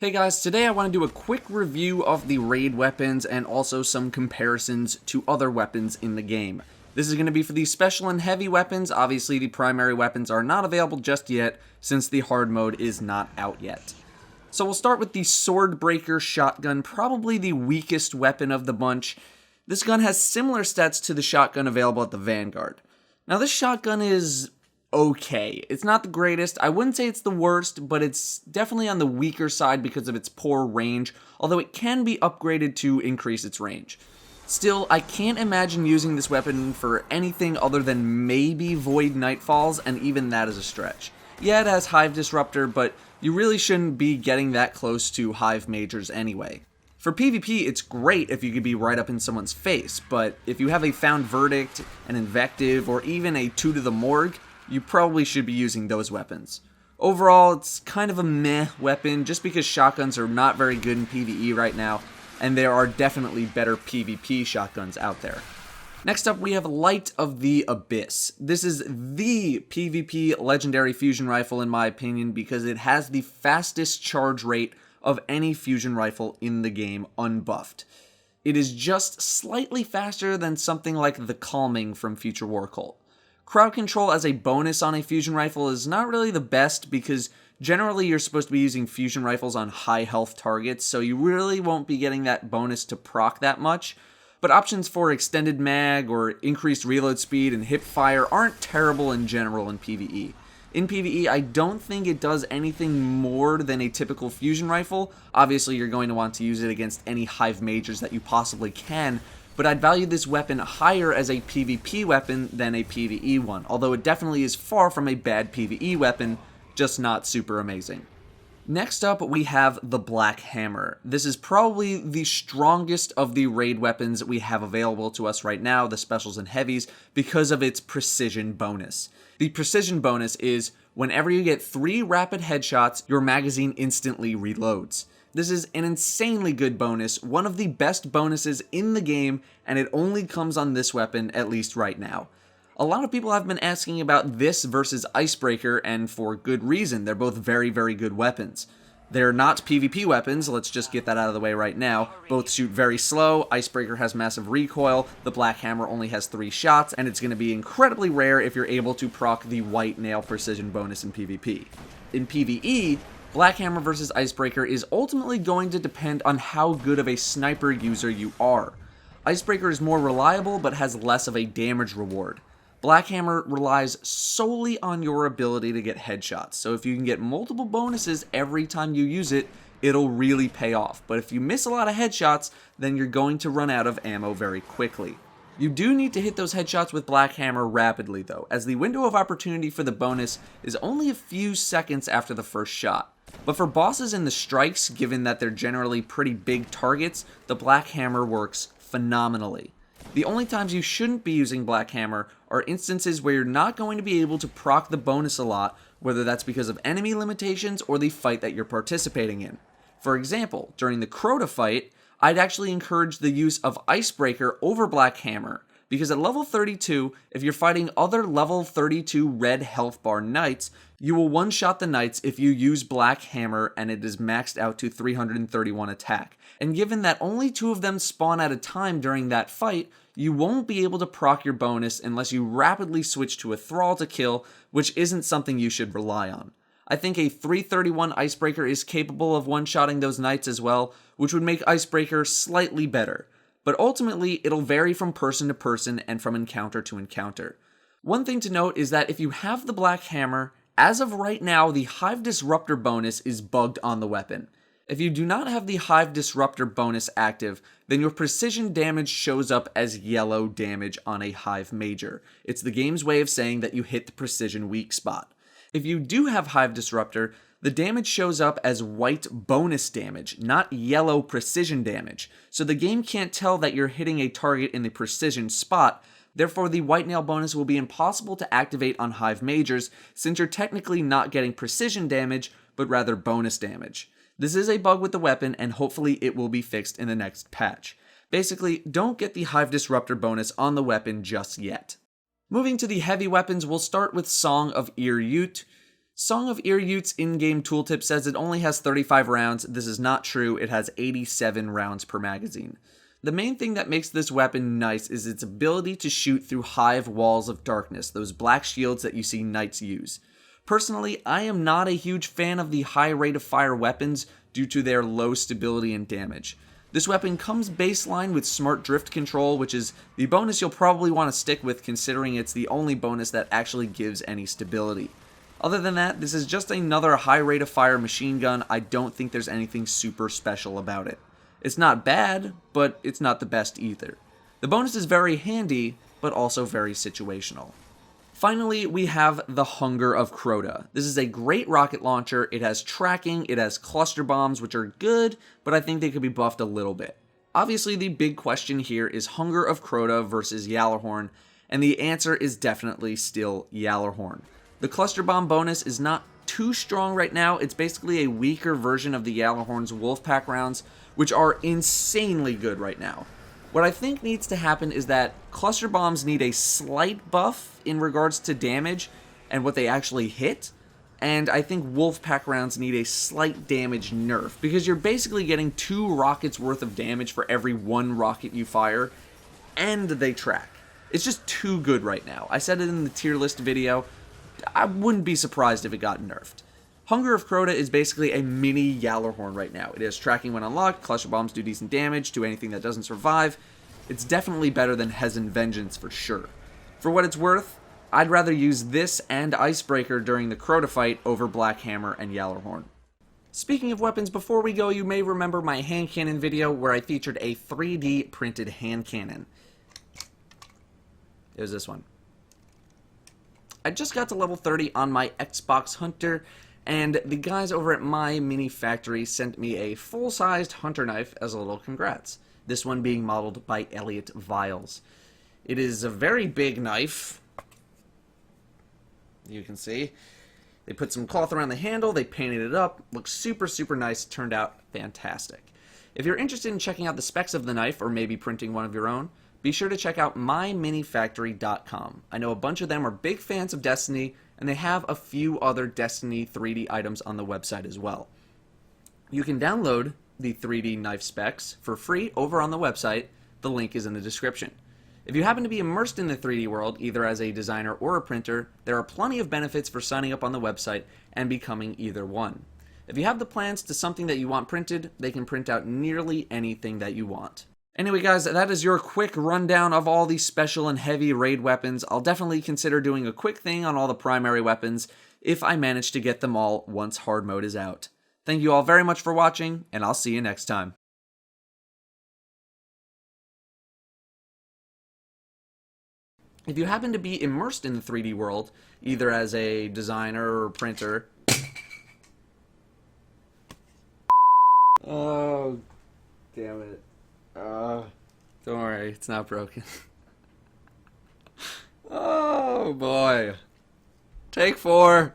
Hey guys, today I want to do a quick review of the raid weapons and also some comparisons to other weapons in the game. This is going to be for the special and heavy weapons. Obviously the primary weapons are not available just yet since the hard mode is not out yet. So we'll start with the Swordbreaker shotgun, probably the weakest weapon of the bunch. This gun has similar stats to the shotgun available at the Vanguard. Now this shotgun is okay. It's not the greatest. I wouldn't say it's the worst, but it's definitely on the weaker side because of its poor range, although it can be upgraded to increase its range. Still, I can't imagine using this weapon for anything other than maybe Void Nightfalls, and even that is a stretch. Yeah, it has Hive Disruptor, but you really shouldn't be getting that close to Hive Majors anyway. For PvP, it's great if you could be right up in someone's face, but if you have a Found Verdict, an Invective, or even a 2 to the Morgue, you probably should be using those weapons. Overall, it's kind of a meh weapon just because shotguns are not very good in PvE right now, and there are definitely better PvP shotguns out there. Next up, we have Light of the Abyss. This is the PvP legendary fusion rifle in my opinion because it has the fastest charge rate of any fusion rifle in the game unbuffed. It is just slightly faster than something like the Calming from Future War Cult. Crowd control as a bonus on a fusion rifle is not really the best because generally you're supposed to be using fusion rifles on high health targets, so you really won't be getting that bonus to proc that much. But options for extended mag or increased reload speed and hip fire aren't terrible in general in PvE. In PvE, I don't think it does anything more than a typical fusion rifle. Obviously, you're going to want to use it against any Hive Majors that you possibly can, but I'd value this weapon higher as a PvP weapon than a PvE one, although it definitely is far from a bad PvE weapon, just not super amazing. Next up, we have the Black Hammer. This is probably the strongest of the raid weapons we have available to us right now, the specials and heavies, because of its precision bonus. The precision bonus is, whenever you get 3 rapid headshots, your magazine instantly reloads. This is an insanely good bonus, one of the best bonuses in the game, and it only comes on this weapon, at least right now. A lot of people have been asking about this versus Icebreaker, and for good reason. They're both very, very good weapons. They're not PvP weapons, let's just get that out of the way right now. Both shoot very slow, Icebreaker has massive recoil, the Black Hammer only has 3 shots, and it's going to be incredibly rare if you're able to proc the White Nail precision bonus in PvP. In PvE, Black Hammer versus Icebreaker is ultimately going to depend on how good of a sniper user you are. Icebreaker is more reliable but has less of a damage reward. Black Hammer relies solely on your ability to get headshots, so if you can get multiple bonuses every time you use it, it'll really pay off. But if you miss a lot of headshots, then you're going to run out of ammo very quickly. You do need to hit those headshots with Black Hammer rapidly though, as the window of opportunity for the bonus is only a few seconds after the first shot. But for bosses in the strikes, given that they're generally pretty big targets, the Black Hammer works phenomenally. The only times you shouldn't be using Black Hammer are instances where you're not going to be able to proc the bonus a lot, whether that's because of enemy limitations or the fight that you're participating in. For example, during the Crota fight, I'd actually encourage the use of Icebreaker over Black Hammer, because at level 32, if you're fighting other level 32 red health bar knights, you will one-shot the knights if you use Black Hammer and it is maxed out to 331 attack. And given that only 2 of them spawn at a time during that fight, you won't be able to proc your bonus unless you rapidly switch to a Thrall to kill, which isn't something you should rely on. I think a 331 Icebreaker is capable of one-shotting those knights as well, which would make Icebreaker slightly better. But ultimately, it'll vary from person to person and from encounter to encounter. One thing to note is that if you have the Black Hammer, as of right now, the Hive Disruptor bonus is bugged on the weapon. If you do not have the Hive Disruptor bonus active, then your precision damage shows up as yellow damage on a Hive Major. It's the game's way of saying that you hit the precision weak spot. If you do have Hive Disruptor, the damage shows up as white bonus damage, not yellow precision damage, so the game can't tell that you're hitting a target in the precision spot. Therefore, the White Nail bonus will be impossible to activate on Hive Majors, since you're technically not getting precision damage, but rather bonus damage. This is a bug with the weapon, and hopefully it will be fixed in the next patch. Basically, don't get the Hive Disruptor bonus on the weapon just yet. Moving to the heavy weapons, we'll start with Song of Ir Yut. Song of Ir Yut's in-game tooltip says it only has 35 rounds. This is not true, it has 87 rounds per magazine. The main thing that makes this weapon nice is its ability to shoot through hive walls of darkness, those black shields that you see knights use. Personally, I am not a huge fan of the high rate of fire weapons due to their low stability and damage. This weapon comes baseline with smart drift control, which is the bonus you'll probably want to stick with considering it's the only bonus that actually gives any stability. Other than that, this is just another high rate of fire machine gun. I don't think there's anything super special about it. It's not bad, but it's not the best either. The bonus is very handy, but also very situational. Finally, we have the Hunger of Crota. This is a great rocket launcher. It has tracking, it has cluster bombs, which are good, but I think they could be buffed a little bit. Obviously, the big question here is Hunger of Crota versus Gjallarhorn, and the answer is definitely still Gjallarhorn. The cluster bomb bonus is not too strong right now. It's basically a weaker version of the Gjallarhorn's Wolfpack rounds, which are insanely good right now. What I think needs to happen is that cluster bombs need a slight buff in regards to damage and what they actually hit, and I think Wolfpack rounds need a slight damage nerf, because you're basically getting 2 rockets worth of damage for every 1 rocket you fire, and they track. It's just too good right now. I said it in the tier list video. I wouldn't be surprised if it got nerfed. Hunger of Crota is basically a mini Gjallarhorn right now. It has tracking when unlocked, cluster bombs do decent damage to anything that doesn't survive. It's definitely better than Hezen Vengeance for sure. For what it's worth, I'd rather use this and Icebreaker during the Crota fight over Black Hammer and Gjallarhorn. Speaking of weapons, before we go, you may remember my hand cannon video where I featured a 3D printed hand cannon. It was this one. I just got to level 30 on my Xbox Hunter, and the guys over at my mini factory sent me a full-sized hunter knife as a little congrats. This one being modeled by Elliot Viles. It is a very big knife. You can see. They put some cloth around the handle, they painted it up, looks super nice, turned out fantastic. If you're interested in checking out the specs of the knife, or maybe printing one of your own, be sure to check out myminifactory.com. I know a bunch of them are big fans of Destiny, and they have a few other Destiny 3D items on the website as well. You can download the 3D knife specs for free over on the website. The link is in the description. If you happen to be immersed in the 3D world, either as a designer or a printer, there are plenty of benefits for signing up on the website and becoming either one. If you have the plans to something that you want printed, they can print out nearly anything that you want. Anyway guys, that is your quick rundown of all the special and heavy raid weapons. I'll definitely consider doing a quick thing on all the primary weapons if I manage to get them all once hard mode is out. Thank you all very much for watching, and I'll see you next time. If you happen to be immersed in the 3D world, either as a designer or printer... Oh, damn it. Don't worry, it's not broken. Oh boy. Take 4.